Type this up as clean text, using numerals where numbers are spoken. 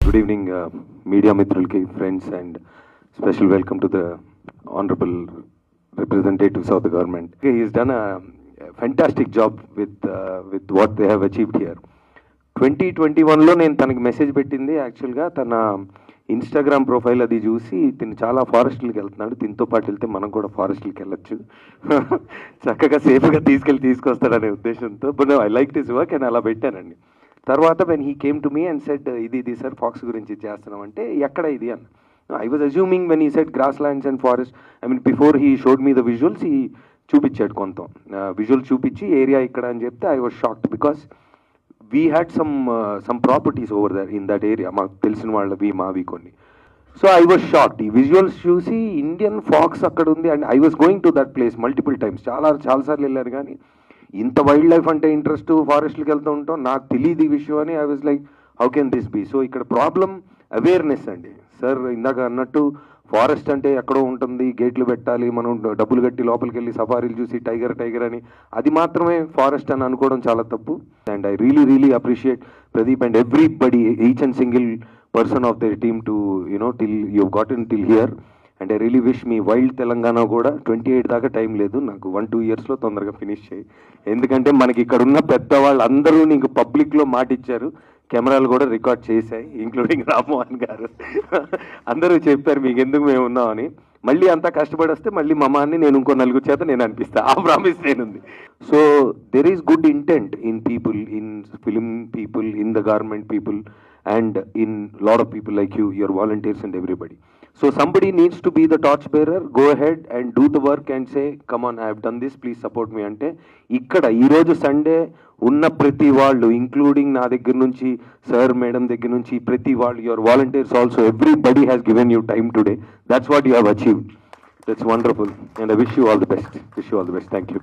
Good evening, media mitrulki, friends, and special welcome to the honorable representatives of the government. He's done a fantastic job with what they have achieved here. 2021లో నేను తనకి message పెట్టింది యాక్చువల్గా తన Instagram profile అది చూసి తిను చాలా ఫారెస్ట్లకి వెళ్తున్నాడు, తినతో పాటు వెళ్తే మనం కూడా ఫారెస్ట్లకి వెళ్ళొచ్చు, చక్కగా సేఫ్గా తీసుకొస్తాడనే ఉద్దేశంతో. But I like this work and అలా పెట్టానండి. తర్వాత when he came to me and said ఇది సార్ ఫాక్స్ గురించి చేస్తున్నాం అంటే ఎక్కడ ఇది అన్న. I was assuming when he said grasslands and forest, I mean before he showed me the visuals, he చూపించాడు కొంత విజువల్ చూపించి ఏరియా ఇక్కడ అని చెప్తే I was shocked because we had some properties over there in that area, మాకు తెలిసిన వాళ్ళవి మావి కొన్ని. సో ఐ వాజ్ షాక్డ్ ఈ విజువల్స్ చూసి ఇండియన్ ఫాక్స్ అక్కడ ఉంది. And I was going to that place multiple times, చాలాసార్లు వెళ్ళాను. కానీ ఇంత వైల్డ్ లైఫ్ అంటే ఇంట్రెస్ట్, ఫారెస్ట్కి వెళ్తూ ఉంటాం, నాకు తెలియదు ఈ విషయం అని. I was like how can this be. So ఇక్కడ ప్రాబ్లం అవేర్నెస్ అండి. సార్ ఇందాక అన్నట్టు ఫారెస్ట్ అంటే ఎక్కడో ఉంటుంది, గేట్లు పెట్టాలి, మనం డబ్బులు కట్టి లోపలికి వెళ్ళి సఫారీలు చూసి టైగర్ అని, అది మాత్రమే ఫారెస్ట్ అని అనుకోవడం చాలా తప్పు. And I really appreciate Pradeep and everybody, each and single person of the team to till you గాటన్ till here. And I really wish me wild Telangana కూడా 28 దాకా టైం లేదు, నాకు 1-2 ఇయర్స్లో తొందరగా ఫినిష్ చేయి. ఎందుకంటే మనకి ఇక్కడ ఉన్న పెద్దవాళ్ళు అందరూ నీకు పబ్లిక్లో మాట ఇచ్చారు, కెమెరాలు కూడా రికార్డ్ చేశాయి, ఇంక్లూడింగ్ రామ్మోహన్ గారు. అందరూ చెప్పారు మీకు ఎందుకు మేము ఉన్నామని. మళ్ళీ అంతా కష్టపడి వస్తే మళ్ళీ మమ్మాన్ని నేను ఇంకో 4 చేత నేను అనిపిస్తా, ఆ ప్రామిస్ నేనుంది. So there is good intent in people, in film people, in the government people, and in lot of people like you, your volunteers and everybody. So somebody needs to be the torch bearer, go ahead and do the work and say come on, I have done this, please support me ante ikkada ee roju Sunday unna prati vallu, including na దగ్గర నుంచి sir madam దగ్గర నుంచి prati vallu, your volunteers also, everybody has given you time today. That's what you have achieved. That's wonderful and I wish you all the best. Thank you.